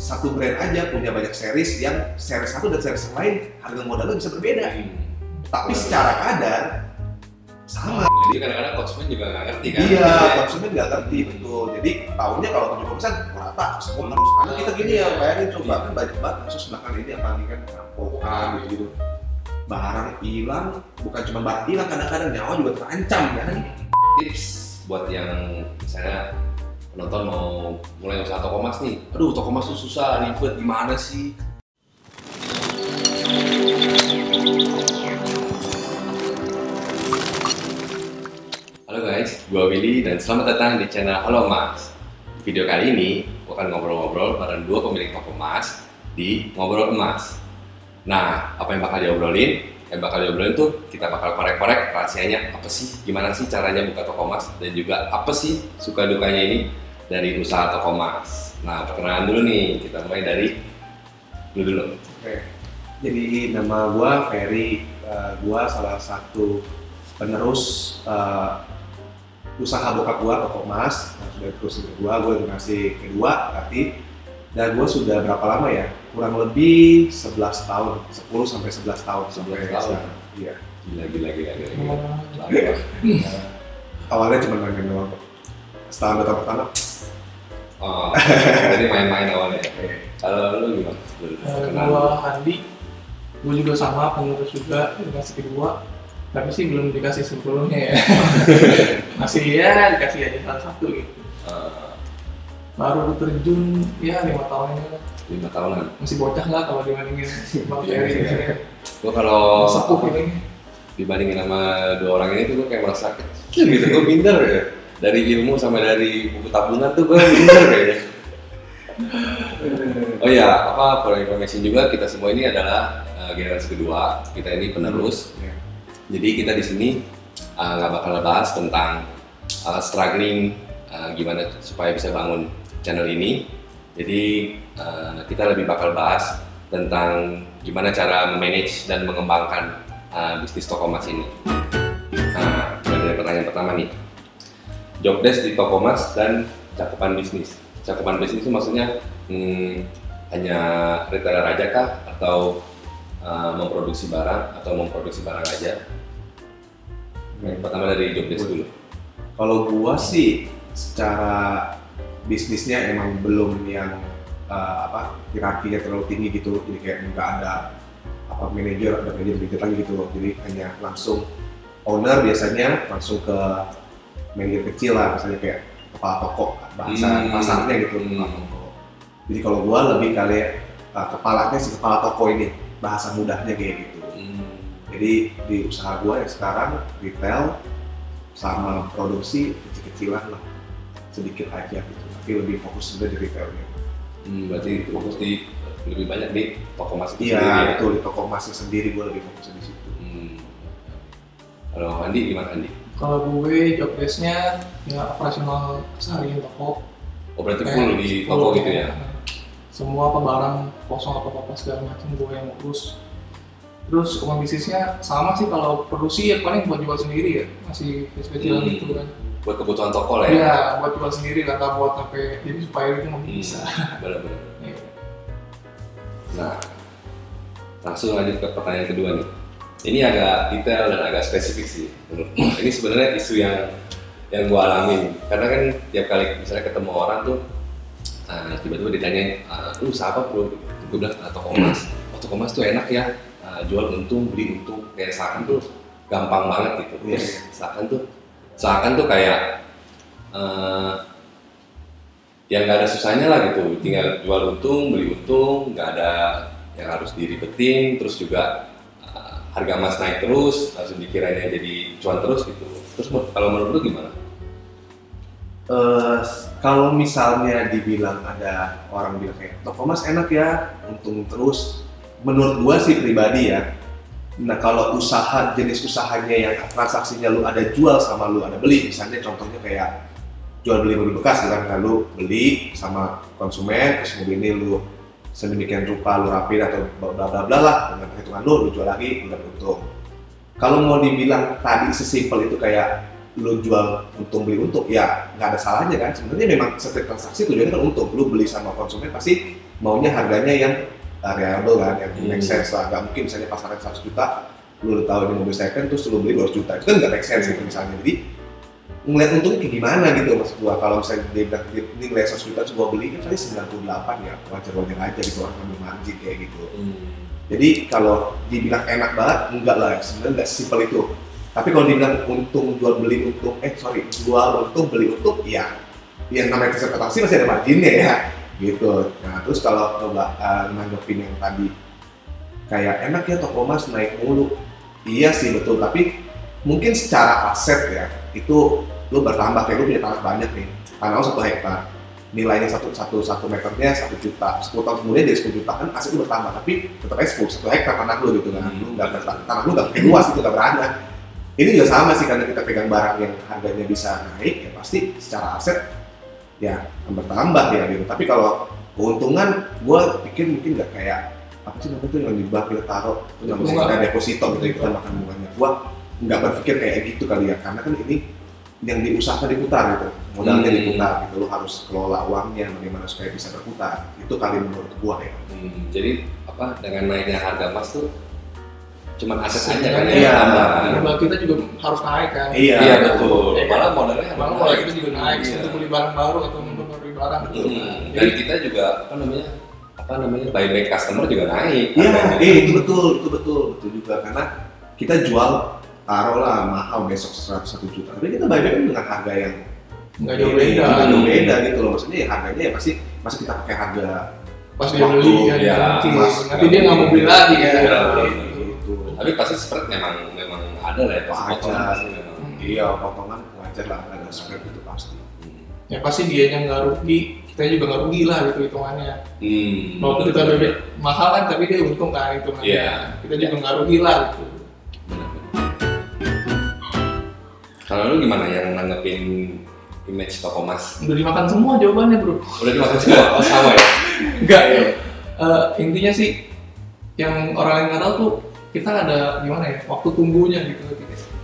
satu brand aja punya banyak series yang series satu dan series yang lain harga modalnya bisa berbeda. Tapi secara kadar sama. Jadi kadang-kadang konsumen juga nggak ngerti kan? Iya, konsumen nggak ngerti betul. Jadi tahunya kalau 70% rata semua terus. Karena kita gini ya, bayangin coba kan banyak banget kasus belakang ini apalagi kan rampokan gitu. Barang hilang, bukan cuma barang hilang, kadang-kadang nyawa juga terancam kan. Tips buat yang misalnya penonton mau mulai usaha toko emas nih, aduh toko emas tuh susah, ribet, gimana sih? Halo guys, gua Willy dan selamat datang di channel Halo Emas. Video kali ini gua akan ngobrol-ngobrol bareng dua pemilik toko emas di Ngobrol Emas. Nah, apa yang bakal diobrolin? Yang bakal diobrolin tuh kita bakal korek-korek rahasianya apa sih, gimana sih caranya buka toko emas, dan juga apa sih suka dukanya ini dari usaha toko emas. Nah, perkenalan dulu nih, kita mulai dari dulu. Oke. Jadi nama gua Ferry, gua salah satu penerus usaha bokap gua toko emas. Nah, sudah terus kedua, gua generasi kedua berarti. Dan gua sudah berapa lama ya? Kurang lebih 11 tahun, 10 sampai 11 tahun sampai sekarang. Iya. Gila. Awalnya cuma main-main doang kok. Setahun atau pertama. Oh, jadi main-main awalnya. Kalau lu gimana? Gua Andi, gua juga sama penerus juga generasi kedua, tapi sih belum dikasih sebelumnya ya. Masih ya dikasih aja salah satu gitu. Baru terjun ya 5 tahun ini lah. 5 tahunan. Masih bocah lah kalau dibandingin Bang Ferry ini. Gua kalau Sepuh ini. dibandingin sama dua orang ini tuh gue kayak merasa kecil gitu, gue minder ya. Dari ilmu sama dari buku tabungan tuh gue minder kayaknya. Oh iya, apa for information juga, kita semua ini adalah generasi kedua, kita ini penerus. Jadi kita di sini nggak bakal bahas tentang struggling gimana supaya bisa bangun channel ini. Jadi kita lebih bakal bahas tentang gimana cara memanage dan mengembangkan bisnis toko emas ini. Nah, dari pertanyaan pertama nih, job desk di toko emas dan cakupan bisnis. Cakupan bisnis itu maksudnya hanya retailer aja kah, atau memproduksi barang atau memproduksi barang aja? Yang pertama dari job desk dulu. Kalau gua sih secara bisnisnya emang belum yang hierarkinya terlalu tinggi gitu, jadi kayak nggak ada manajer lagi gitu, jadi hanya langsung owner biasanya langsung ke manajer kecil lah, misalnya kayak kepala toko bahasa pasarnya gitu. Kepala toko. Jadi kalau gua lebih kali kepalanya si kepala toko ini, bahasa mudahnya kayak gitu. Jadi di usaha gua yang sekarang retail sama produksi kecil-kecilan lah, sedikit aja gitu, tapi lebih fokus juga di retailnya. Berarti fokus di lebih banyak di toko emas itu iya, sendiri ya? betul, di toko emasnya sendiri gue lebih fokus di situ. Kalau Andi gimana Andi? Kalau gue job desk-nya ya operasional seharian toko. Oh berarti full di toko gitu ya? Semua barang kosong apa segala macam gue yang ngurus. Terus keuangan bisnisnya sama sih, kalau produksi ya paling buat jual sendiri ya, masih kecil-kecilan gitu kan. Buat kebutuhan toko lah ya? Iya, buat jual sendiri lah, nggak buat sampai jadi supaya itu mungkin bisa. Benar-benar. Ya. Nah, langsung lanjut ke pertanyaan kedua nih. Ini agak detail dan agak spesifik sih menurutku. Ini sebenarnya isu yang gue alamin. Karena kan tiap kali misalnya ketemu orang tuh tiba-tiba ditanyain, lu usaha apa bro? Gue bilang toko emas. Oh, toko emas tuh enak ya, jual untung, beli untung. Kayak seakan tuh gampang banget gitu. Terus seakan tuh kayak yang nggak ada susahnya lah gitu, tinggal jual untung, beli untung, nggak ada yang harus diribetin, terus juga harga emas naik terus, langsung dikiranya jadi cuan terus gitu. Terus kalau menurut lu gimana? Kalau misalnya dibilang ada orang bilang kayak toko emas enak ya, untung terus, menurut gua sih pribadi ya. Nah kalau jenis usahanya yang transaksinya lu ada jual sama lu ada beli, misalnya contohnya kayak jual beli mobil bekas gitu kan, lu beli sama konsumen, terus mobil ini lu sedemikian rupa lu rapin atau bla bla bla lah, dengan perhitungan lu jual lagi udah untung. Kalau mau dibilang tadi sesimpel itu kayak lu jual untung beli untung, ya nggak ada salahnya kan. Sebenarnya memang setiap transaksi tujuannya kan untung. Lu beli sama konsumen pasti maunya harganya yang reliable kan, yang make sense lah. Gak mungkin misalnya pasaran 100 juta, lu udah tahu ini mobil second terus lu beli 200 juta, itu kan gak make sense gitu misalnya. Jadi ngeliat untungnya kayak gimana gitu maksud gua. Kalau misalnya dia bilang ini ngeliat 100 juta terus gua beli kan kali 98 ya, wajar-wajar aja gitu orang ngambil margin kayak gitu. Jadi kalau dibilang enak banget, enggak lah, sebenarnya nggak simpel itu. Tapi kalau dibilang untung jual beli untung, jual untung beli untung, ya yang namanya interpretasi masih ada marginnya ya, gitu. Nah terus kalau nanggepin yang tadi, kayak enak ya toko emas naik mulu, iya sih betul. Tapi mungkin secara aset ya, itu lu bertambah kayak lu punya tanah banyak nih, tanah lu 1 hektar. Nilainya satu meternya 1 juta, 10 tahun kemudian jadi 10 juta kan aset lu bertambah, tapi tetap aja 1 hektar tanah lu gitu kan, lu tanah lu nggak luas itu nggak beranak. Ini juga sama sih, karena kita pegang barang yang harganya bisa naik, ya pasti secara aset ya bertambah ya gitu. Tapi kalau keuntungan, gua pikir mungkin nggak kayak apa sih namanya tuh yang di bank kita taruh, itu namanya kita deposito gitu kita makan bunganya. Gua nggak berpikir kayak gitu kali ya, karena kan ini yang diusahakan diputar gitu, modalnya diputar gitu, lo harus kelola uangnya bagaimana supaya bisa berputar, itu kali menurut gua ya. Jadi apa, dengan naiknya harga emas tuh cuma aset aja kan ya, tambah. Kita juga harus naik kan. Iya betul. Ya, malah modal kita juga naik untuk beli barang baru atau untuk beli barang gitu. Dan kita juga apa namanya buyback customer juga naik. Iya, itu betul juga, karena kita jual taruhlah mahal besok 101 juta, tapi kita buyback dengan harga yang nggak jauh beda gitu loh. Maksudnya ya harganya ya pasti kita pakai harga pas dia beli kan ya, nanti dia nggak mau beli lagi ya. Gitu. Tapi pasti spread memang ada lah ya, pasti potongan sih memang. Iya, potongan wajar lah, ada spread itu pasti. Ya pasti dianya nggak rugi, kita juga nggak rugi lah gitu hitungannya. Walaupun kita bebek mahal kan, tapi dia untung kan hitungannya. Kita juga nggak rugi lah gitu. Kalau lu gimana yang nanggepin image toko emas? Udah dimakan semua jawabannya bro. Udah dimakan semua? Oh sama ya? Enggak ya. Intinya sih yang orang yang nggak tahu tuh kita ada gimana ya, waktu tunggunya gitu.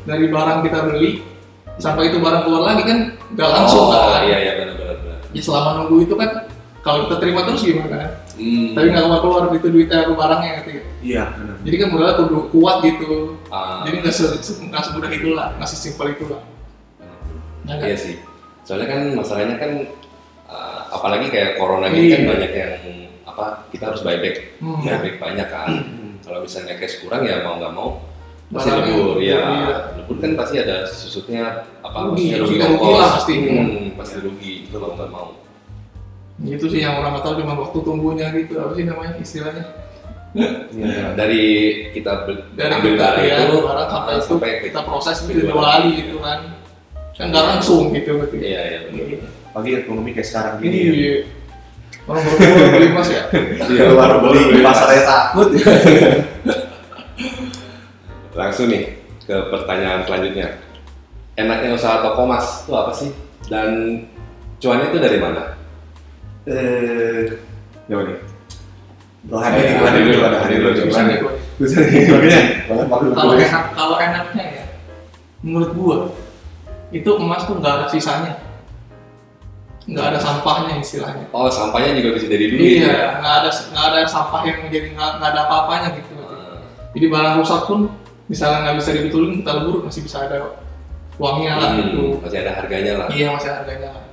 Dari barang kita beli sampai itu barang keluar lagi kan nggak langsung kan. Iya benar. Ya selama nunggu itu kan kalau kita terima terus gimana? Tapi nggak keluar gitu duitnya ke barangnya gitu. Iya benar. Jadi kan modalnya kudu kuat gitu. Jadi nggak semudah itulah, nggak sesimpel itulah. Iya sih. Soalnya kan masalahnya kan apalagi kayak corona ini kan banyak yang kita harus buyback banyak kan. Kalau misalnya cash kurang ya mau nggak mau pasti lebur ya. Lebur kan pasti ada susutnya maksudnya rugi lah pasti. Pasti rugi kalau nggak mau. Itu sih yang orang nggak tahu, cuma waktu tunggunya gitu, apa sih namanya istilahnya? Dari kita ambil barang itu sampai kita proses itu 2 kali gitu kan nggak langsung gitu berarti. Iya pagi ekonomi kayak sekarang gini ya. Orang baru beli emas ya. Iya, baru beli pasarnya takut. Langsung nih ke pertanyaan selanjutnya. Enaknya usaha toko emas itu apa sih? Dan cuannya itu dari mana? Gimana nih? Hadir dulu. Kalau enaknya ya, menurut gua itu emas tuh nggak ada sisanya, nggak ada sampahnya istilahnya. Oh, sampahnya juga bisa jadi duit. Iya, nggak ada sampah yang menjadi nggak ada apa-apanya gitu. Jadi barang rusak pun misalnya nggak bisa dibetulin, kita lebur masih bisa ada uangnya lah gitu. Masih ada harganya lah. Iya, masih ada harganya lah.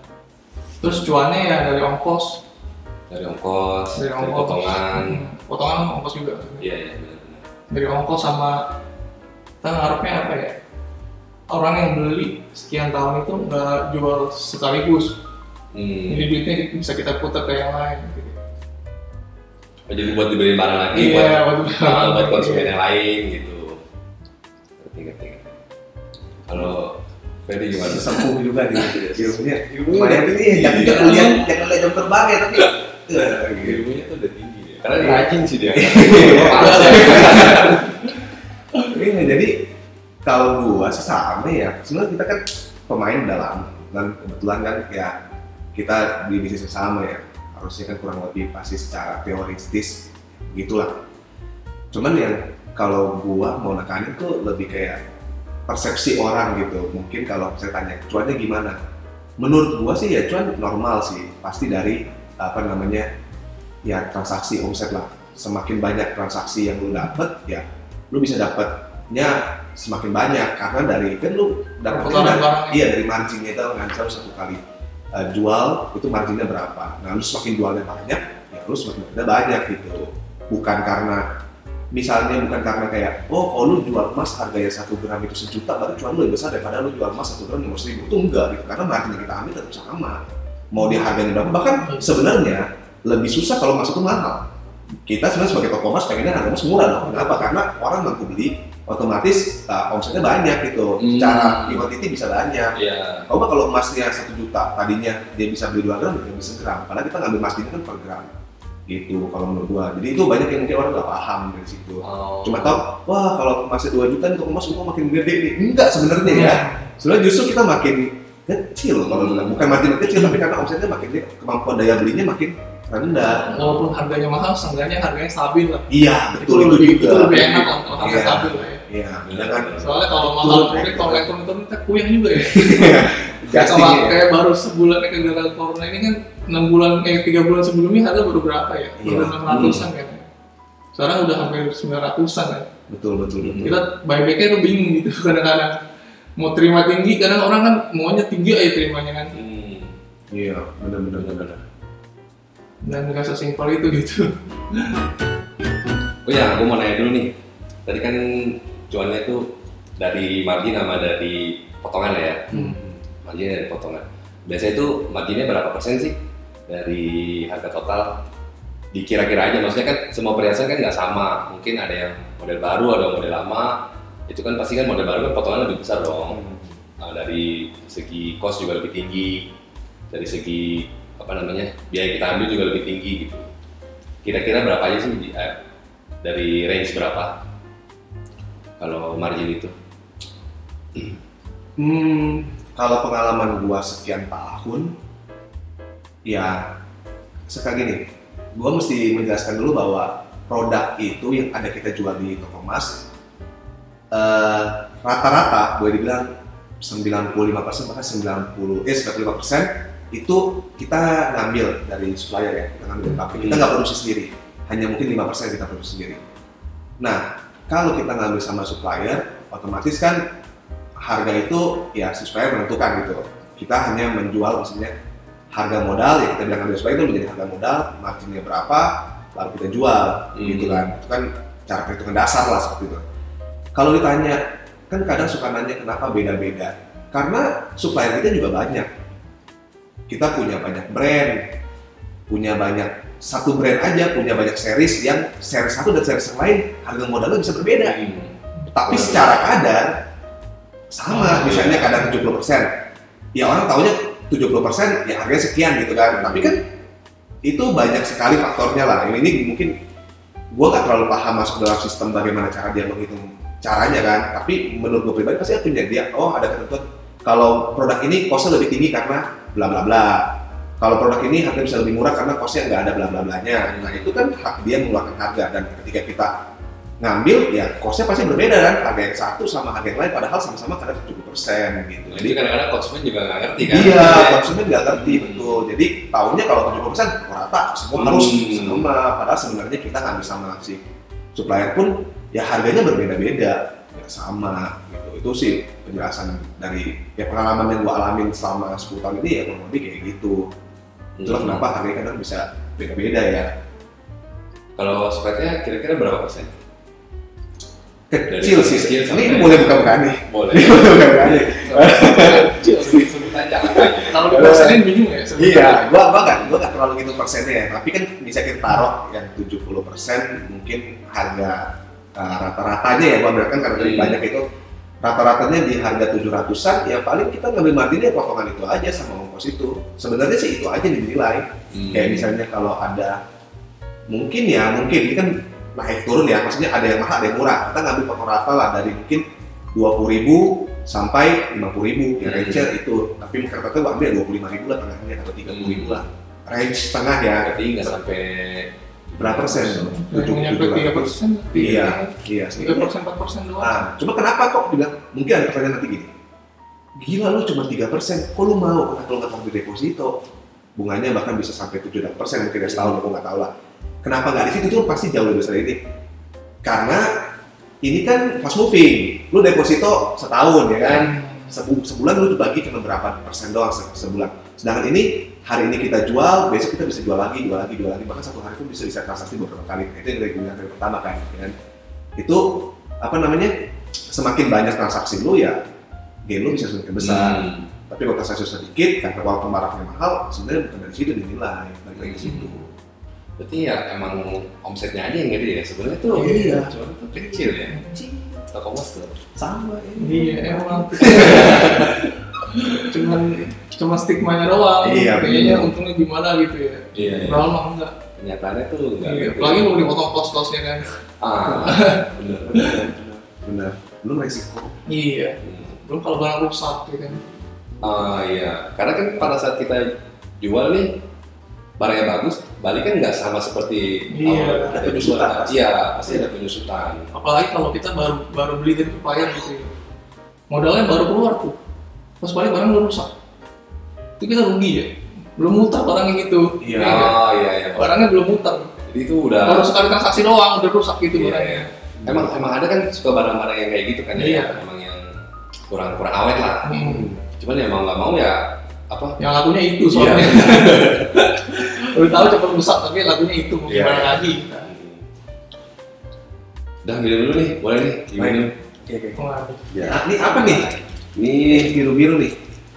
Terus cuannya ya dari ongkos. Dari potongan. Potongan ongkos juga. Iya benar. Dari ongkos sama kita ngarepnya apa ya? Orang yang beli sekian tahun itu nggak jual sekaligus. Jadi duitnya bisa kita putar ke yang lain. Gitu. Jadi buat dibeli barang lagi, buat konsumen yang lain gitu. Ngerti. Kalau Ferry gimana? Sepuh juga nih, ilmunya lumayan ini. Jangan lihat jam terbang ya, tapi ilmunya tuh udah tinggi ya. Karena dia rajin sih dia. Jadi kalau gua sih sama ya. Sebenarnya kita kan pemain dalam dan kebetulan kan ya kita di bisnis sama ya. Harusnya kan kurang lebih pasti secara teoritis gitulah. Cuman yang kalau gua mau nekanin tuh lebih kayak persepsi orang gitu. Mungkin kalau saya tanya cuannya gimana, menurut gua sih ya cuan normal sih, pasti dari ya transaksi omset lah. Semakin banyak transaksi yang lu dapet, ya lu bisa dapetnya semakin banyak karena dari kan lu dapetnya dari marginnya itu kan satu kali jual itu marginnya berapa. Nah lu semakin jualnya banyak, ya lu semakin banyak gitu. Bukan karena kayak kalau lu jual emas harganya 1 gram itu 1 juta, baru cuan lu lebih besar daripada lu jual emas 1 gram 500.000. Itu enggak gitu, karena margin yang kita ambil tetap sama. Mau dia harganya berapa, bahkan sebenarnya lebih susah kalau emas itu mahal. Kita sebenarnya sebagai toko emas pengennya harga emas murah dong. Kenapa? Karena orang mampu beli, otomatis omsetnya banyak gitu. Secara quantity bisa banyak. Kalau emasnya 1 juta, tadinya dia bisa beli 2 gram, dia bisa gram. Padahal kita ngambil marginnya kan per gram. Gitu kalau menurut gua. Jadi itu banyak yang mungkin orang nggak paham dari situ. Cuma tahu, wah kalau emasnya 2 juta nih toko emas semua makin gede nih. Enggak sebenarnya ya. Sebenarnya justru kita makin kecil kalau bilang. Bukan makin kecil, tapi karena omsetnya makin gede, kemampuan daya belinya makin rendah. Walaupun harganya mahal, seenggaknya harganya stabil lah. Iya, betul itu lebih enak lah kalau harga stabil lah ya. Iya, kan. Soalnya kalau mahal mungkin kalau turun kita kuyang juga ya. Kayak baru sebulan gara-gara corona ini kan 3 bulan sebelumnya harga baru berapa ya? Baru 600-an kan. Sekarang udah hampir 900-an kan. Betul. Kita buyback-nya tuh bingung gitu kadang-kadang. Mau terima tinggi, kadang orang kan maunya tinggi aja terimanya kan. Iya, benar. Dan nggak sesimpel itu gitu. Oh ya, aku mau nanya dulu nih. Tadi kan cuannya tuh dari margin sama dari potongan lah ya. Marginnya dari potongan. Biasanya itu marginnya berapa persen sih dari harga total? Dikira-kira aja, maksudnya kan semua perhiasan kan nggak sama. Mungkin ada yang model baru, ada yang model lama. Itu kan pasti kan model baru kan potongan lebih besar dong. Dari segi cost juga lebih tinggi. Dari segi biaya kita ambil juga lebih tinggi gitu. Kira-kira berapa aja sih dari range berapa kalau margin itu? Kalau pengalaman gua sekian tahun, ya sekali gini, gua mesti menjelaskan dulu bahwa produk itu yang ada kita jual di toko emas rata-rata boleh dibilang 95% bahkan 95% itu kita ngambil dari supplier ya, kita ngambil dari pabrik. Kita nggak produksi sendiri, hanya mungkin 5% kita produksi sendiri. Nah, kalau kita ngambil sama supplier, otomatis kan harga itu ya supplier menentukan gitu. Kita hanya menjual, maksudnya harga modal ya kita bilang ngambil supplier itu menjadi harga modal, marginnya berapa, lalu kita jual, gitu kan. Itu kan cara perhitungan dasar lah seperti itu. Kalau ditanya, kan kadang suka nanya kenapa beda-beda. Karena supplier kita juga banyak. Kita punya banyak brand, punya banyak satu brand aja, punya banyak series yang series satu dan series yang lain harga modalnya bisa berbeda. Tapi secara kadar sama, misalnya kadar 70%. Ya orang taunya 70% ya harganya sekian gitu kan. Tapi kan itu banyak sekali faktornya lah. Ini mungkin gua nggak terlalu paham masuk dalam sistem bagaimana cara dia menghitung caranya kan. Tapi menurut gua pribadi pasti punya dia. Ada ketentuan. Kalau produk ini costnya lebih tinggi karena bla bla bla. Kalau produk ini harga bisa lebih murah karena costnya nggak ada bla bla blanya. Nah itu kan hak dia mengeluarkan harga, dan ketika kita ngambil ya costnya pasti berbeda kan, harga yang satu sama harga yang lain padahal sama-sama kadar 70% gitu. Jadi kadang-kadang konsumen juga nggak ngerti kan? Iya, konsumen nggak ngerti betul. Jadi taunya kalau 70% rata semua harus sama, padahal sebenarnya kita ngambil sama si supplier pun ya harganya berbeda-beda, ya sama gitu. Itu sih penjelasan dari ya pengalaman yang gua alamin selama 10 tahun ini ya kurang lebih kayak gitu. Itulah kenapa harganya kadang bisa beda-beda ya. Kalau spreadnya kira-kira berapa persen? Kecil sih. Ini boleh buka-bukaan nih. Boleh. Buka-bukaan nih. Kecil sebutan jangan tanya. Kalau di persenin bingung ya. Iya, gua nggak terlalu gitu persennya ya. Tapi kan bisa kita taruh yang 70% mungkin harga rata-ratanya ya. Gua bilang karena lebih banyak itu rata-ratanya di harga 700-an, ya paling kita ngambil marginnya potongan itu aja sama ongkos itu. Sebenarnya sih itu aja dinilai. Kayak misalnya kalau ada mungkin ini kan naik turun ya, maksudnya ada yang mahal ada yang murah. Kita ngambil potong rata lah dari mungkin 20.000 sampai 50.000 ya range itu. Tapi mungkin rata-rata gua ambil 25.000 lah tengahnya atau 30.000 lah. Range tengah ya. Berarti nggak sampai berapa persen? 7%. Iya. 3%, 4% doang. Nah, cuma kenapa kok bilang, mungkin ada pertanyaan nanti gini, gila lu cuma 3%, kok lu mau? Kenapa lu nggak taruh di deposito? Bunganya bahkan bisa sampai 7-8%, mungkin dari setahun, aku nggak tahu lah. kenapa nggak di situ tuh pasti jauh lebih besar ini. Karena ini kan fast moving, lu deposito setahun ya kan, sebulan lu bagi cuma berapa persen doang sebulan. Sedangkan ini hari ini kita jual, besok kita bisa jual lagi, bahkan satu hari pun bisa transaksi beberapa kali. Itu yang dari pertama kan. Itu apa namanya? Semakin banyak transaksi lu ya, gain lu bisa semakin besar. Tapi kalau transaksi sedikit, karena walaupun barangnya mahal, sebenarnya bukan dari situ dinilai, balik lagi ke situ. Berarti ya emang omsetnya aja yang gede ya sebenarnya tuh. Iya. Cuma itu kecil ya. Toko mas tuh. Sama ya. Iya emang. Cuma stigmanya doang. Iya, kayaknya untungnya gimana gitu ya. Iya. Padahal mah enggak. Kenyataannya tuh enggak. Iya. Gitu. Apalagi mau dipotong kos-kosnya kan. Benar. Belum resiko. Iya. Belum kalau barang rusak gitu kan. Iya. Karena kan pada saat kita jual nih barangnya bagus, balik kan nggak sama seperti Iya. ada penyusutan. Iya, pasti ada penyusutan. Apalagi kalau kita baru beli dari supplier gitu ya. Modalnya baru keluar tuh. Pas balik barang udah rusak. Itu kita rugi ya. Belum muter barangnya gitu. Iya. Iya. Barangnya belum muter. Jadi itu udah. Baru sekali transaksi doang udah rusak gitu Iya. barangnya. Emang ada kan suka barang-barang yang kayak gitu kan Iya. ya. Emang yang kurang awet lah. Cuman ya mau nggak mau ya apa? Yang lagunya itu soalnya. Udah tahu cepat rusak tapi lagunya itu mau gimana lagi. Udah minum dulu nih, boleh nih diminum. Oke. Waduh. Ya, ini apa nih? Ini Biru-biru nih.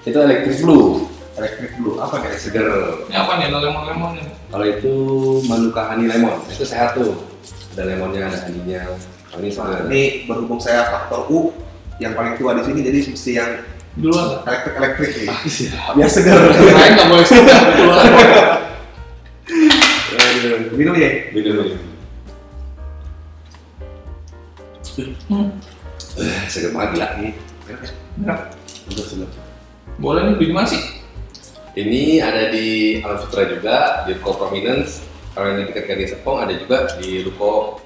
itu electric blue, Electric blue apa nih? seger. Ini apa nih? Ada lemon-lemonnya. Kalau itu manuka honey lemon, itu sehat tuh. Ada lemonnya, ada honey-nya. Kalau ini seger. Ini berhubung saya faktor U yang paling tua di sini, jadi mesti yang Duluan. elektrik nih. Biar segar. Lain nggak boleh suka duluan. Minum ya. Minum dulu. Seger banget gila. Nah, Untuk sedap. boleh nih beli di mana sih? Ini ada di Alam Sutra juga, di Ruko Prominence. Kalau yang di dekat Gading Serpong ada juga di Ruko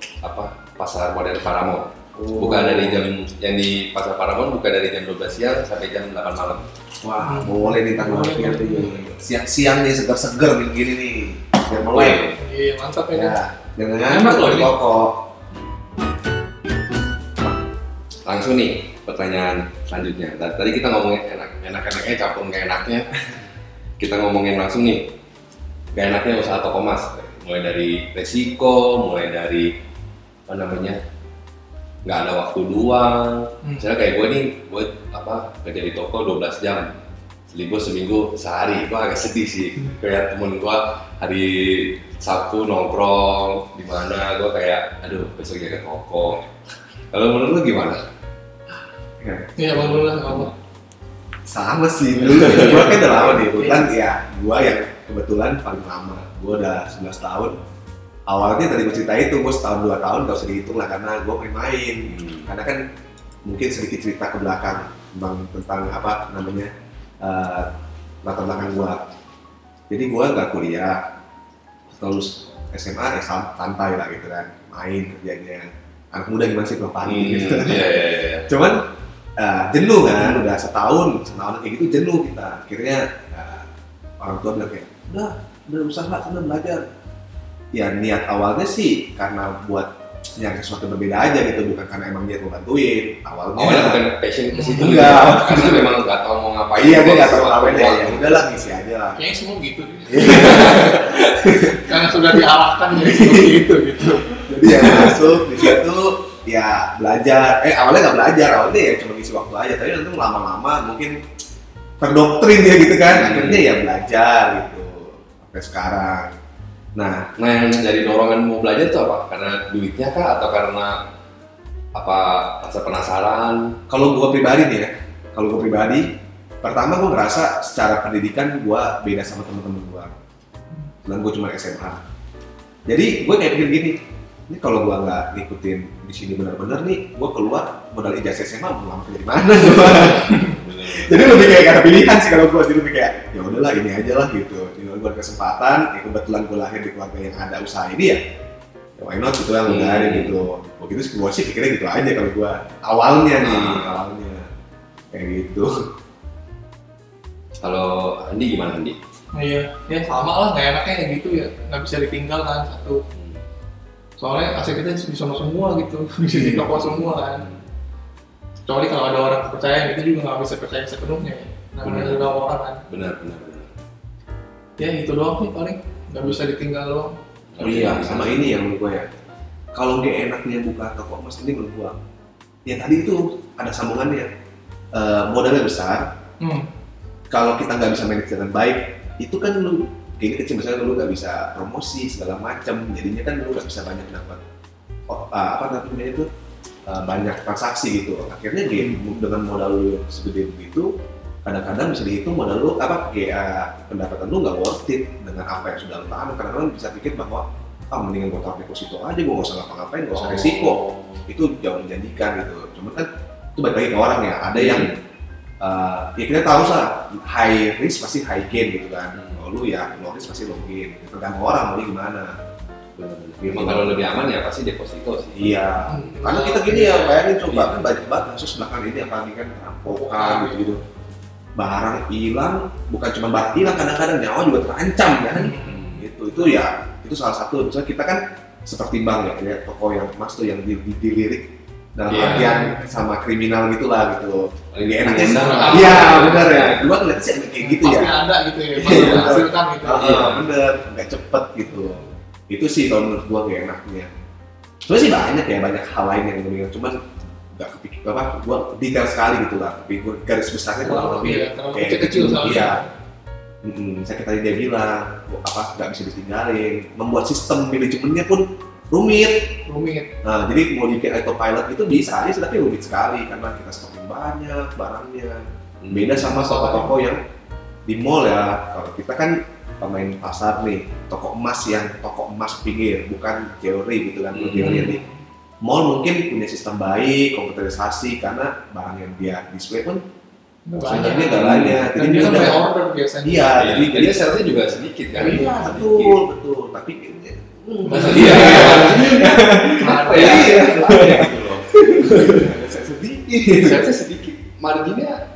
Pasar Modern Paramount. Buka dari jam yang di Pasar Paramount buka dari jam 12 siang sampai jam 8 malam. Wah, boleh nih tanggal siang nih segar-segar gini nih. Biar mulai. Iya, mantap ya. Ya, jangan Enak loh ini. Koko. Langsung nih pertanyaan selanjutnya. Tadi kita ngomongin enak-enaknya campur nggak enaknya. Kita ngomongin langsung nih nggak enaknya usaha toko mas. Mulai dari resiko, mulai dari apa namanya nggak ada waktu luang. Misalnya kayak gue nih, gue kerja di toko 12 jam. Libur seminggu sehari, gue agak sedih sih. Kayak temen gue hari Sabtu nongkrong di mana, gue kayak aduh besok jaga toko. Kalau menurut lu gimana? Iya, bang dulu lah apa? Sama sih, gue kan udah lama nih, kebetulan ya gue yang kebetulan paling lama, gue udah 11 tahun. Awalnya tadi gue cerita itu, gue setahun 2 tahun gak usah dihitung lah karena gue main-main. Karena kan mungkin sedikit cerita ke belakang tentang apa namanya latar belakang gue. Jadi gue gak kuliah, terus SMA ya santai lah gitu kan, main kerjanya. Anak muda gimana sih kalau pagi gitu. Iya. Cuman jenuh kan, udah setahun kayak gitu jenuh kita. Akhirnya orang tua bilang kayak, udah usaha sana belajar. Ya niat awalnya sih karena buat nyari sesuatu berbeda aja gitu, bukan karena emang dia mau bantuin. Awalnya bukan passion ke situ. Enggak. Karena memang nggak tahu mau ngapain. Iya, gue nggak tahu ngapain ya. Udahlah ngisi aja lah. Kayaknya semua gitu deh. Karena sudah diarahkan jadi seperti itu gitu. Jadi ya masuk di situ ya belajar. Awalnya nggak belajar, awalnya ya cuma ngisi waktu aja. Tapi nanti lama-lama mungkin terdoktrin ya gitu kan. Akhirnya ya belajar gitu sampai sekarang. Nah yang jadi dorongan mau belajar itu apa? Karena duitnya kah atau karena apa rasa penasaran? Kalau gue pribadi nih ya, pertama gue ngerasa secara pendidikan gue beda sama teman-teman gue. Dan gue cuma SMA. Jadi gue kayak pikir gini, ini kalau gue nggak ngikutin di sini benar-benar nih, gue keluar modal ijazah SMA mau lama kerja di mana? Jadi lebih kayak gak ada pilihan sih kalau gue, jadi lebih kayak ya udahlah ini aja lah gitu. Ini gue ada kesempatan, ya kebetulan gue lahir di keluarga yang ada usaha ini ya why not gitu yang udah ada gitu. Begitu gue sih pikirnya gitu aja kalau gue awalnya kayak gitu. Kalau Andi gimana Andi? Iya, ya sama lah, nggak enaknya kayak gitu ya, nggak bisa ditinggal kan satu. soalnya aset kita di sono semua gitu, di toko semua kan. Kecuali kalau ada orang percaya, itu juga nggak bisa percaya sepenuhnya ya. Namanya juga orang kan. Benar. Ya itu doang sih paling, nggak bisa ditinggal doang. Oh iya, sama ini yang menurut gue ya. Kalau nggak enaknya buka toko emas ini menurut gue, ya tadi itu ada sambungannya. Modalnya besar. Kalau kita nggak bisa manage dengan baik, itu kan lu kayak kecil misalnya lu nggak bisa promosi segala macam, jadinya kan lu nggak bisa banyak dapat itu banyak transaksi gitu. Akhirnya dengan modal lu yang segede begitu, kadang-kadang bisa dihitung modal lu pendapatan lu nggak worth it dengan apa yang sudah lu tanam. Kadang-kadang bisa pikir bahwa mendingan gue taruh deposito aja, gue nggak usah ngapa-ngapain, nggak usah resiko. Itu jauh menjanjikan gitu. Cuman kan itu balik lagi ke orang ya. Ada yang ya kita tahu lah, high risk pasti high gain gitu kan. Kalau lu ya low risk pasti low gain. Tergantung orang mau gimana. Memang kalau lebih aman ya pasti deposito sih. Iya. Karena kita gini ya, bayangin coba kan banyak banget kasus belakangan ini apalagi kan perampokan gitu. Barang hilang, bukan cuma barang hilang, kadang-kadang nyawa juga terancam kan. Itu ya, itu salah satu. Misalnya kita kan seperti bank ya, toko yang emas tuh yang dilirik dalam artian sama kriminal gitulah gitu. Lebih enaknya sih. Iya, benar ya. Gua ngeliat sih kayak gitu ya. Pasti ada gitu ya, pasti menghasilkan gitu. Bener, nggak cepet gitu. Itu sih kalau menurut gua gak enaknya. Sebenarnya sih banyak ya, banyak hal lain yang gue ingat, cuman nggak kepikir gua detail sekali gitu lah. Tapi gua garis besarnya kurang lebih kayak kecil soalnya. Iya. Misalnya tadi dia bilang nggak bisa ditinggalin, membuat sistem manajemennya pun rumit. Nah, jadi mau bikin autopilot itu bisa aja, tapi rumit sekali karena kita stokin banyak barangnya. Beda sama toko-toko yang di mall ya. Kalau kita kan pemain pasar nih, toko emas pinggir, bukan teori gitu kan. Teori yang di mall mungkin punya sistem baik, komputerisasi karena barang yang dia display pun sebenarnya nggak banyak. Jadi dia kan by order biasanya. Iya, jadi salesnya juga sedikit kan? Iya, betul. Tapi iya. Kenapa ya? Gitu loh. Salesnya sedikit, marginnya.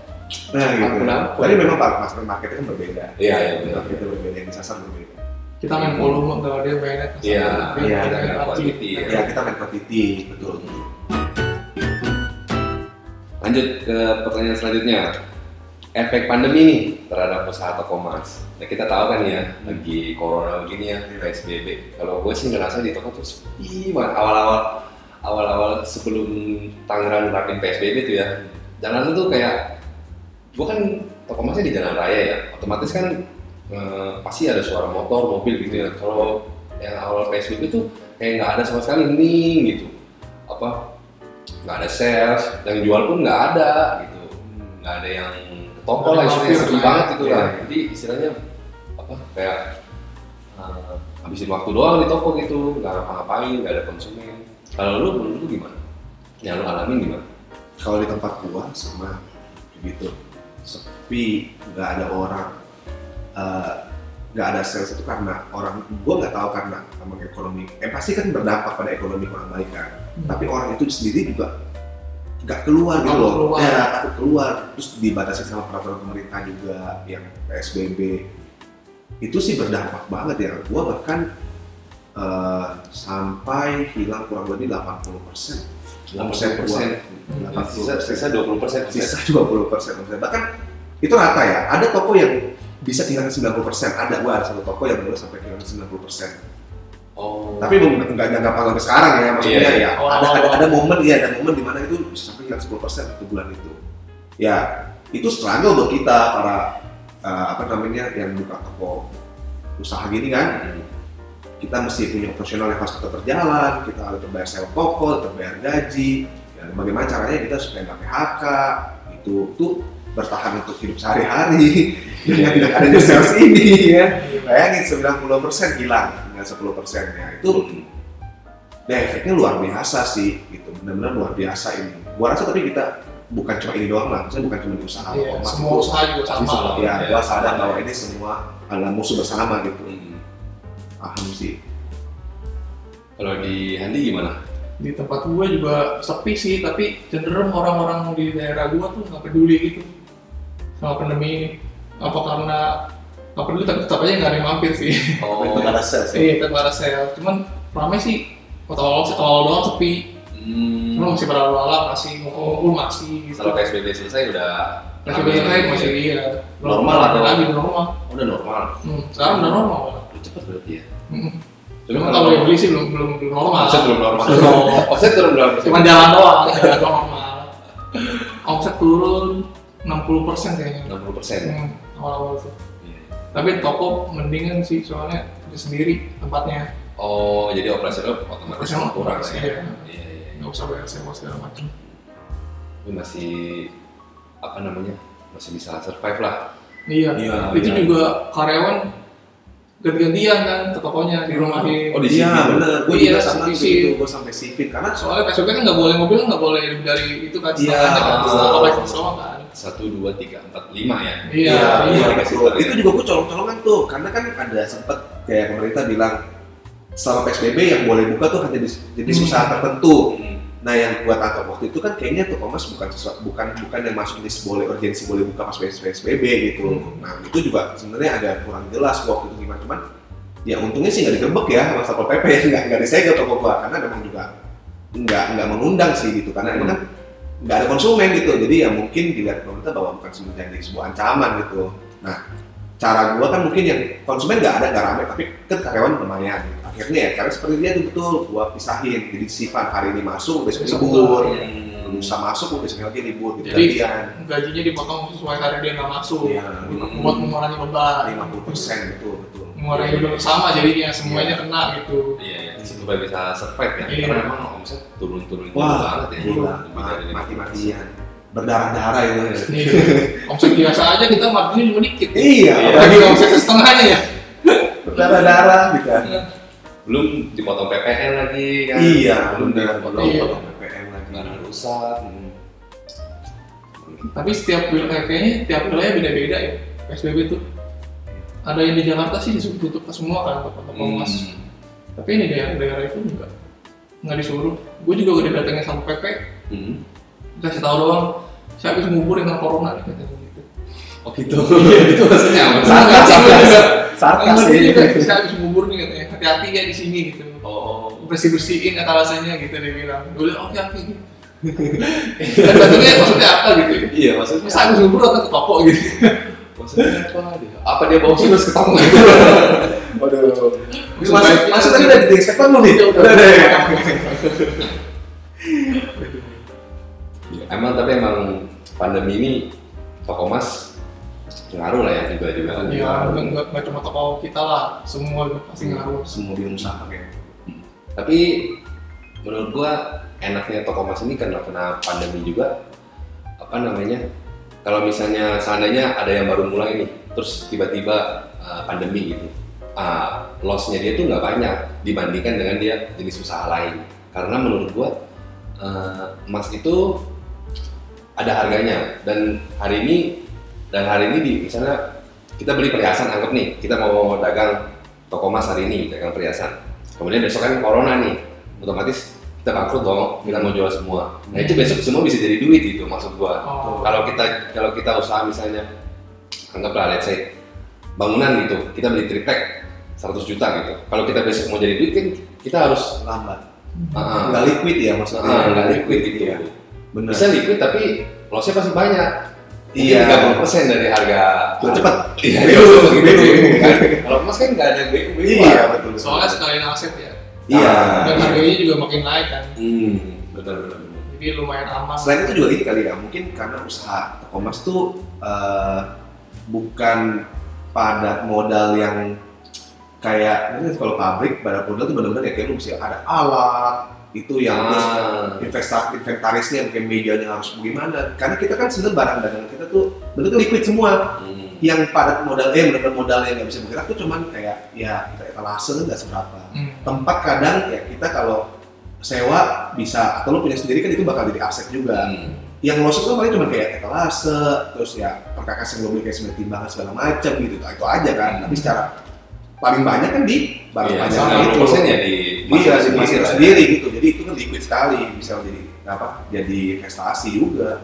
Nah, gitu. Tapi memang marketnya kan berbeda. Iya. Marketnya berbeda, yang disasar berbeda. Kita main volume, kalau dia mainnya Iya, kita main quantity. Ya, kita main quantity, betul. Lanjut ke pertanyaan selanjutnya. Efek pandemi nih terhadap usaha toko emas. Nah, kita tahu kan ya, lagi corona begini ya, PSBB. Kalau gue sih ngerasa di toko tuh sepi banget. Awal-awal sebelum Tangerang nerapin PSBB tuh ya, jalan tuh kayak, gue kan toko emasnya di jalan raya ya, otomatis kan pasti ada suara motor, mobil gitu ya. Kalau yang awal PSBB tuh kayak nggak ada sama sekali, hening gitu. Nggak ada sales, yang jual pun nggak ada gitu, nggak ada yang toko lah, istilahnya sepi banget gitu lah. Jadi istilahnya kayak habisin waktu doang di toko gitu, nggak ngapa-ngapain, nggak ada konsumen. Kalau menurut lu gimana? Yang lu alamin gimana? Kalau di tempat gua sama gitu, sepi, nggak ada orang, nggak ada sales itu karena orang, gua nggak tahu karena emang ekonomi, pasti kan berdampak pada ekonomi kurang baik kan. Tapi orang itu sendiri juga nggak keluar gitu loh, takut keluar, terus dibatasi sama peraturan pemerintah juga yang PSBB. Itu sih berdampak banget ya. Gua bahkan sampai hilang kurang lebih 80%. 80%. Sisa 20%. Sisa 20%. Bahkan itu rata ya. Ada toko yang bisa kehilangan 90%. Gua ada satu toko yang benar sampai kehilangan 90%. Tapi nggak jangka panjang sekarang ya, maksudnya ya. Ada momen di mana itu bisa sampai hilang 10% satu bulan itu. Ya, itu struggle buat kita para yang buka toko usaha gini kan. Kita mesti punya operasional yang harus tetap berjalan, kita harus bayar sewa toko, tetap bayar gaji. Ya, bagaimana caranya kita supaya nggak PHK, itu bertahan untuk hidup sehari-hari dengan tidak adanya sales ini ya. Bayangin 90% hilang, tinggal 10% ya. Itu efeknya luar biasa sih, gitu. Benar-benar luar biasa ini. Gua rasa tapi kita bukan cuma ini doang lah, maksudnya bukan cuma di usaha emas. Semua usaha juga sama. Ya, gua sadar bahwa ini semua adalah musuh bersama gitu. Paham sih. Kalau di Handi gimana? Di tempat gue juga sepi sih, tapi cenderung orang-orang di daerah gue tuh nggak peduli gitu sama pandemi ini. Apa karena nggak peduli, tapi tetap aja nggak ada yang mampir sih. Itu nggak ada sales. Iya, tetap ada sales. Cuman ramai sih awal doang sepi. Cuma masih pada awal masih ngumpul masih gitu. Kalau PSBB selesai udah PSBB selesai masih iya. Normal atau lagi normal. Udah normal. Sekarang udah normal. Udah cepet berarti ya. Cuma kalau yang beli sih belum normal. Offset belum normal. Offset belum normal. Cuma jalan doang normal. Omset turun 60% kayaknya. 60%. Awal-awal tuh. Tapi toko mendingan sih soalnya itu sendiri tempatnya. Oh, jadi operasional otomatis kurang ya. Iya. Nggak usah bayar sewa segala macam. Tapi masih apa namanya? Masih bisa survive lah. Iya. Itu juga karyawan ganti-gantian kan ke tokonya di rumahin. Oh, di sini. Iya, bener. Gue juga sama di gitu. Gue sampai sipit karena soalnya PSBB kan nggak boleh mobil nggak boleh lebih dari itu kan. Iya. Setengah kapasitas doang kan. 1, 2, 3, 4, 5 ya. Iya. Itu juga gue colong-colongan tuh, karena kan ada sempet kayak pemerintah bilang selama PSBB yang boleh buka tuh hanya jenis usaha tertentu. Nah yang buat tangkap waktu itu kan kayaknya Tokomas bukan yang masuk list boleh urgensi boleh buka pas PSBB gitu. Nah itu juga sebenarnya agak kurang jelas waktu itu gimana, cuman ya untungnya sih nggak digerebek ya sama Satpol PP, nggak disegel toko gua karena memang juga nggak mengundang sih gitu karena emang kan nggak ada konsumen gitu, jadi ya mungkin dilihat pemerintah bahwa bukan menjadi sebuah ancaman gitu. Nah cara gua kan mungkin yang konsumen nggak rame tapi kan karyawan lumayan. Akhirnya ya karena seperti dia tuh betul gua pisahin, jadi sifat hari ini masuk besok libur, lusa masuk besok lagi libur gitu. Jadi gajinya dipotong sesuai hari dia nggak masuk, buat mengurangi beban 50% betul mengurangi beban sama jadinya semuanya kena gitu. Iya supaya bisa survive ya, karena memang omset turun wah, banget ya. Mati-matian berdarah-darah itu. Omset biasa aja kita matinya cuma dikit. Iya. Lagi omset setengahnya ya. Berdarah-darah gitu. Belum dipotong PPN lagi kan. Iya, belum dipotong PPN lagi. Barang rusak. Tapi setiap kayaknya tiap wilayah beda-beda ya PSBB itu. Ada yang di Jakarta sih disuruh tutup semua kan toko-toko emas. Tapi ini daerah itu nggak disuruh. Gue juga udah datangnya sama PP. Kasih tahu doang, saya habis ngubur dengan corona nih katanya gitu. Oh gitu. Itu maksudnya apa? Sarkas sih. Saya habis ngubur nih katanya. Hati-hati ya di sini gitu. Oh. Bersih-bersihin kata rasanya gitu dia bilang. Gue bilang oke gitu. Dan bentuknya maksudnya apa gitu? Iya maksudnya. Saya habis ngubur atau ke toko gitu. Maksudnya apa dia? Apa dia bawa virus ke toko gitu? Waduh. Masuk tadi udah diinspektor belum nih? Udah deh. Tapi emang pandemi ini toko emas ngaruh lah ya juga kan. Iya, nggak cuma toko kita lah, semua pasti ngaruh. Semua di usaha kayak. Tapi menurut gua enaknya toko emas ini karena kena pandemi juga apa namanya? Kalau misalnya seandainya ada yang baru mulai nih, terus tiba-tiba pandemi gitu, loss-nya dia tuh nggak banyak dibandingkan dengan dia jenis usaha lain. Karena menurut gua emas itu ada harganya dan hari ini di misalnya kita beli perhiasan, anggap nih kita mau dagang toko emas hari ini dagang perhiasan, kemudian besok kan corona nih, otomatis kita bangkrut dong, kita mau jual semua. Nah itu besok semua bisa jadi duit itu maksud gua. Kalau kita usaha misalnya anggaplah let's say bangunan gitu, kita beli triplek 100 juta gitu. Kalau kita besok mau jadi duit kan kita harus lambat. Nggak liquid ya maksudnya. Nggak liquid gitu. Ya. Bener. Bisa liquid tapi lossnya pasti banyak. Iya. 30% dari harga. Cepat. Iya. Kalau emas kan nggak ada BU. Iya betul. Soalnya sekalian aset ya. Iya. Dan harganya juga makin naik kan. Betul. Jadi lumayan aman. Selain itu juga ini kali ya, mungkin karena usaha toko emas tuh bukan padat modal yang kayak mungkin kalau pabrik padat modal tuh benar-benar ya kayak lu mesti ada alat itu yang terus inventarisnya mungkin mejanya harus bagaimana, karena kita kan sebenarnya barang dagangan kita tuh bentuknya liquid semua. Yang padat modal benar-benar modalnya nggak bisa bergerak tuh cuman kayak ya kita etalase nggak seberapa. Tempat kadang ya kita kalau sewa bisa atau lu punya sendiri kan itu bakal jadi aset juga. Yang loss itu paling cuma kayak etalase, terus ya perkakas yang lo beli kayak semen timbangan segala macam gitu, itu aja kan. Tapi secara paling banyak kan di barang panjang itu. Persennya di masih sendiri gitu, jadi itu kan liquid sekali, bisa jadi investasi juga.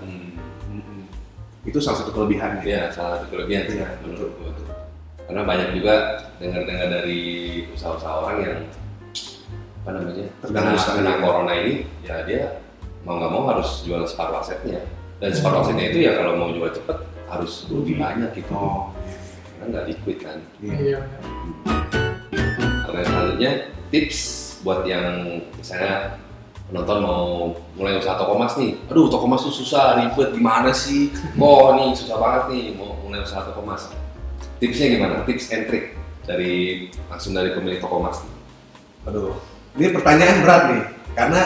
Itu salah satu kelebihannya. Iya, salah satu kelebihan sih menurut gua tuh. Karena banyak juga dengar-dengar dari usaha-usaha orang yang apa namanya terkena corona ini, ya dia mau nggak mau harus jual separuh asetnya. Dan separuh asetnya itu ya kalau mau jual cepet harus lebih banyak gitu. Karena nggak liquid kan. Iya. Oke, selanjutnya tips buat yang misalnya penonton mau mulai usaha toko emas nih. Aduh, toko emas tuh susah, ribet, gimana sih? Oh, nih susah banget nih mau mulai usaha toko emas. Tipsnya gimana? Tips and trick langsung dari pemilik toko emas. Aduh, ini pertanyaan berat nih, karena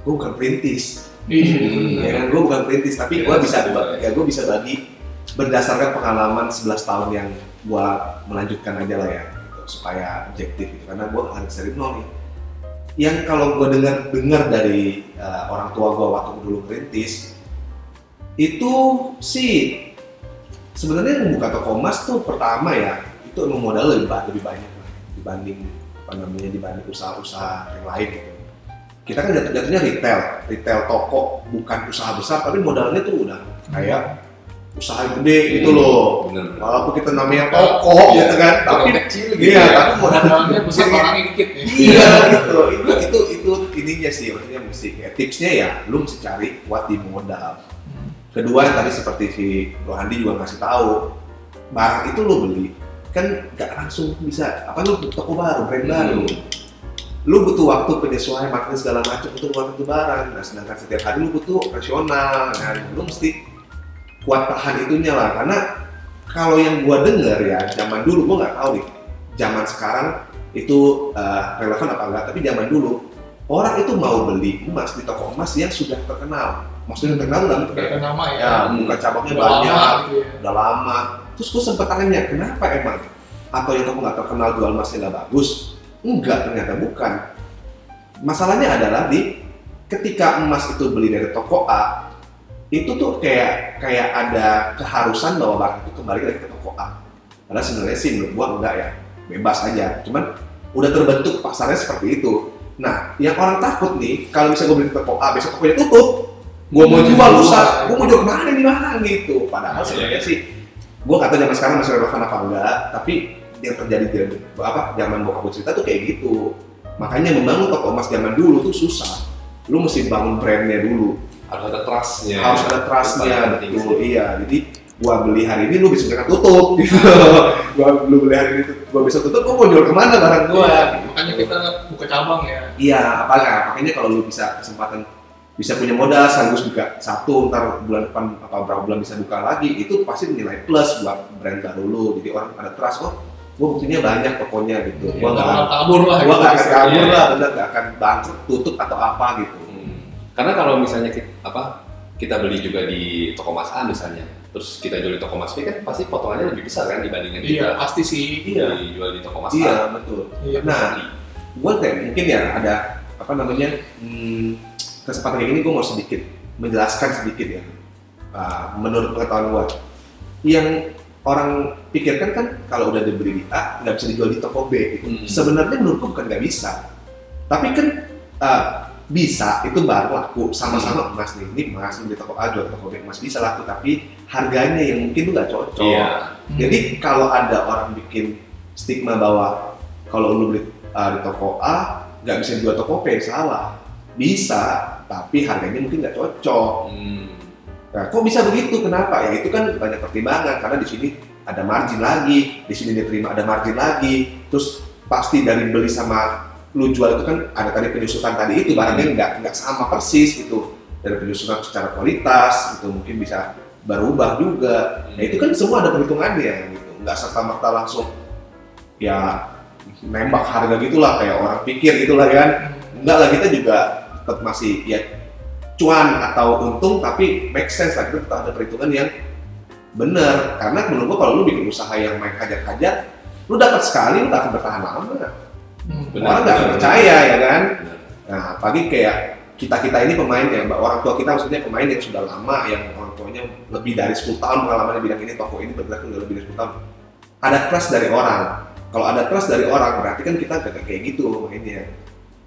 gue bukan perintis. Ya kan, gue bukan perintis, tapi gue bisa bagi berdasarkan pengalaman 11 tahun yang gue melanjutkan aja lah ya, gitu, supaya objektif gitu. Karena gue harus dari nol nih. Yang kalau gue dengar dari orang tua gue waktu dulu merintis, itu sih sebenarnya membuka toko emas tuh pertama ya, itu emang modal lebih banyak lah dibanding usaha-usaha yang lain gitu. Kita kan jatuhnya retail toko, bukan usaha besar, tapi modalnya tuh udah kayak usaha gede gitu loh. Walaupun kita namanya toko gitu kan, tapi kecil gitu. Iya, tapi modalnya besar, orangnya dikit ya. Iya gitu. Itu ininya sih, maksudnya mesti ya, tipsnya ya lu mesti cari kuat di modal. Kedua tadi seperti si Bro Handi juga ngasih tahu, barang itu lo beli kan nggak langsung bisa, apa lu toko baru, brand baru. Lu butuh waktu penyesuaian marketing segala macam untuk ngeluarin itu barang. Nah, sedangkan setiap hari lu butuh operasional, kan lu mesti kuat tahan itunya lah. Karena kalau yang gua denger ya, zaman dulu gua nggak tahu nih, zaman sekarang itu relevan apa enggak, tapi zaman dulu orang itu mau beli emas di toko emas yang sudah terkenal. Maksudnya terkenal dalam kayak nama ya, bukan cabangnya udah banyak, lama, gitu ya. Udah lama. Terus gue sempet tanya, kenapa emang? Atau yang toko nggak terkenal jual emasnya nggak bagus? Enggak, ternyata bukan. Masalahnya adalah ketika emas itu beli dari toko A, itu tuh kayak ada keharusan bahwa barang itu kembali lagi ke toko A. Padahal sebenarnya sih menurut gua enggak ya, bebas aja. Cuman udah terbentuk pasarnya seperti itu. Nah, yang orang takut nih, kalau bisa gue beli di toko A, besok tokonya tutup, gue mau jual rusak, gue mau jual kemana di mana gitu. Padahal sebenarnya sih, gue nggak tahu zaman sekarang masih relevan apa enggak, tapi yang terjadi di zaman bokap gue cerita tuh kayak gitu. Makanya membangun toko emas zaman dulu tuh susah. Lu mesti bangun brandnya dulu. Harus ada trustnya. Harus ada trustnya, betul. Iya, jadi gua beli hari ini, lu bisa tutup gitu. Lu beli hari ini, gua bisa tutup, gua mau jual kemana barang gua? Iya, makanya kita buka cabang ya. Iya, makanya kalau lu bisa kesempatan bisa punya modal sekaligus buka satu, ntar bulan depan apa berapa bulan bisa buka lagi, itu pasti nilai plus buat brand baru lu. Jadi orang pada trust, oh gua buktinya banyak tokonya gitu. Ya, Gua nggak akan kabur lah. Gua nggak akan kabur lah, bener nggak akan bangkrut, tutup atau apa gitu. Karena kalau misalnya kita beli juga di toko emas A misalnya, terus kita jual di toko emas B kan pasti potongannya lebih besar kan dibandingkan kita. Iya, pasti sih. Dijual di toko emas A. Iya, betul. Iya. Nah, gue kayak mungkin ya ada kesempatan kayak gini gue mau sedikit menjelaskan sedikit ya. Menurut pengetahuan gue, yang orang pikirkan kan kalau udah dibeli di A nggak bisa dijual di toko B gitu. Sebenarnya menurutku bukan nggak bisa, tapi kan bisa, itu baru laku sama-sama emas nih. Ini emas di toko A jual di toko B, emas bisa laku, tapi harganya yang mungkin tuh nggak cocok. Iya. Jadi kalau ada orang bikin stigma bahwa kalau lu beli di toko A nggak bisa jual toko B, salah. Bisa, tapi harganya mungkin nggak cocok. Nah, kok bisa begitu? Kenapa? Ya itu kan banyak pertimbangan, karena di sini ada margin lagi, di sini diterima ada margin lagi, terus pasti dari beli sama lu jual itu kan ada tadi penyusutan tadi itu barangnya nggak sama persis gitu, dari penyusutan secara kualitas itu mungkin bisa berubah juga. Nah itu kan semua ada perhitungannya gitu, nggak serta-merta langsung ya nembak harga gitulah kayak orang pikir gitulah kan. Enggak lah, kita juga tetap masih ya cuan atau untung, tapi make sense lah, kita tetap ada perhitungan yang benar. Karena menurut gua kalau lu bikin usaha yang main hajar-hajar, lu dapat sekali, lu tak akan bertahan lama. Orang nggak percaya ya kan. Nah, pagi kayak kita ini pemain ya, orang tua kita maksudnya pemain yang sudah lama, yang orang tuanya lebih dari 10 tahun pengalaman di bidang ini, toko ini bergerak udah lebih dari 10 tahun. Ada trust dari orang. Kalau ada trust dari orang, berarti kan kita nggak kayak gitu mainnya.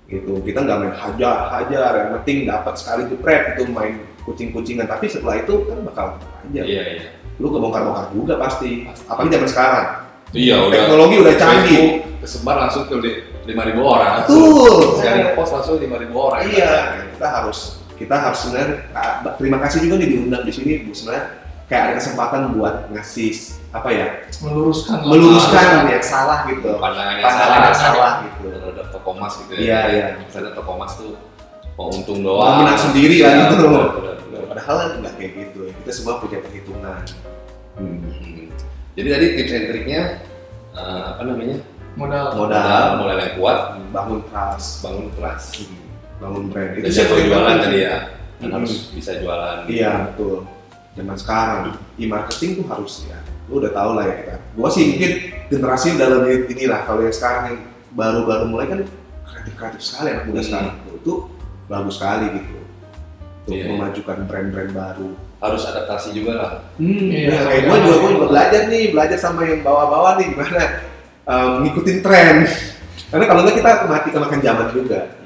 Gitu. Kita nggak main hajar, yang penting dapat sekali jepret, itu main kucing-kucingan. Tapi setelah itu kan bakal aja. Iya. Lu kebongkar-bongkar juga pasti. Apalagi zaman sekarang. Iya, teknologi udah canggih. Kesebar langsung ke 5.000 orang. Betul. Sekali ngepost langsung 5.000 orang. Iya, kita harus sebenarnya terima kasih juga nih diundang di sini Bu, sebenarnya kayak ada kesempatan buat ngasih apa ya, meluruskan yang salah gitu, pandangan yang salah gitu terhadap toko emas gitu ya. Iya. Misalnya toko emas tuh mau untung mau doang, menang sendiri lah gitu loh. Benar. Padahal nggak kayak gitu, kita semua punya perhitungan. Jadi tadi tips and triknya apa namanya, modal yang kuat, bangun trust, bangun brand. Itu siapa jualan tadi ya, kan harus bisa jualan. Iya betul. Zaman sekarang e-marketing tuh harus ya, lu udah tau lah ya kita. Gua sih mungkin generasi dalam ini lah, kalau yang sekarang yang baru mulai kan kreatif sekali anak muda sekarang itu bagus sekali gitu untuk memajukan brand-brand baru. Harus adaptasi juga lah. Iya, kayak gue juga belajar sama yang bawa-bawa nih gimana ngikutin tren. Karena kalau nggak kita mati kemakan zaman juga.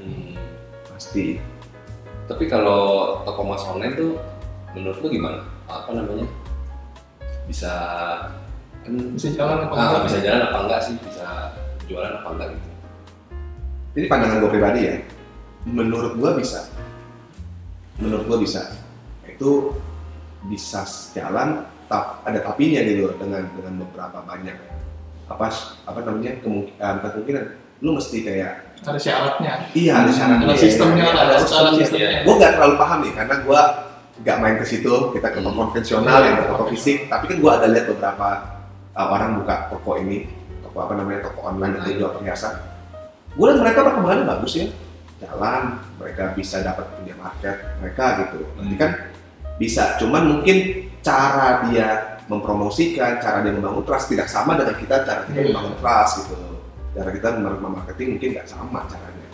Pasti. Tapi kalau toko emas online tuh menurut lu gimana? Apa namanya? Bisa jalan apa enggak? Bisa jalan apa enggak sih? Bisa jualan apa enggak gitu? Ini pandangan gue pribadi ya. Menurut gue bisa. Itu bisa jalan, ada tapinya gitu dengan beberapa banyak apa namanya kemungkinan. Lu mesti kayak ada syaratnya. Iya, ada syaratnya. Ada sistemnya, ada sistemnya. Gue nggak terlalu paham nih karena gue nggak main ke situ. Kita ke toko konvensional yang toko fisik. Tapi kan gue ada lihat beberapa orang buka toko toko online yang jual perhiasan. Gue lihat mereka perkembangannya bagus ya, jalan, mereka bisa dapat punya market mereka gitu. Nanti kan bisa, cuman mungkin cara dia mempromosikan, cara dia membangun trust tidak sama dengan cara kita membangun trust gitu. Cara kita marketing mungkin nggak sama caranya.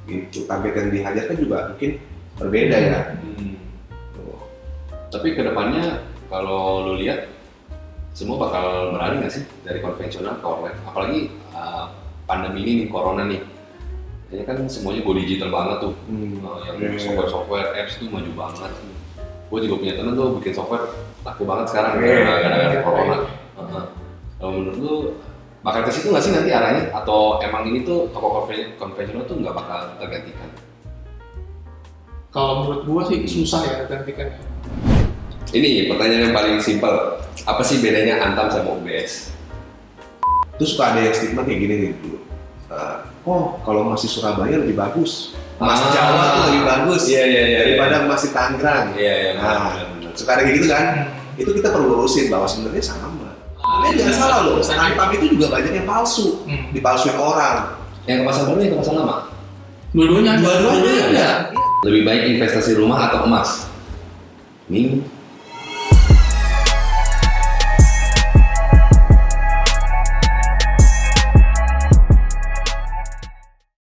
Gitu. Target yang dihajarkan juga mungkin berbeda ya. Tapi kedepannya kalau lu lihat semua bakal beralih nggak sih dari konvensional ke online? Apalagi pandemi ini nih, corona nih. Ini kan semuanya go digital banget tuh. Yang software apps tuh maju banget. Gue juga punya temen tuh bikin software laku banget sekarang gara-gara corona. Kalau menurut lu bakal ke situ nggak sih nanti arahnya? Atau emang ini tuh toko konvensional tuh nggak bakal tergantikan? Kalau menurut gue sih susah ya tergantikan. Ini pertanyaan yang paling simpel. Apa sih bedanya Antam sama UBS? Terus suka ada yang stigma kayak gini nih dulu. Kalau masih Surabaya lebih bagus. Emas Jawa tuh lebih bagus daripada emas di Tangerang. Benar. Suka ada kayak gitu kan? Itu kita perlu lurusin bahwa sebenarnya sama. Jangan salah loh, Antam itu juga banyak yang palsu, dipalsuin orang. Yang kemasan baru, yang kemasan lama? Dua-duanya ada. Lebih baik investasi rumah atau emas? Ini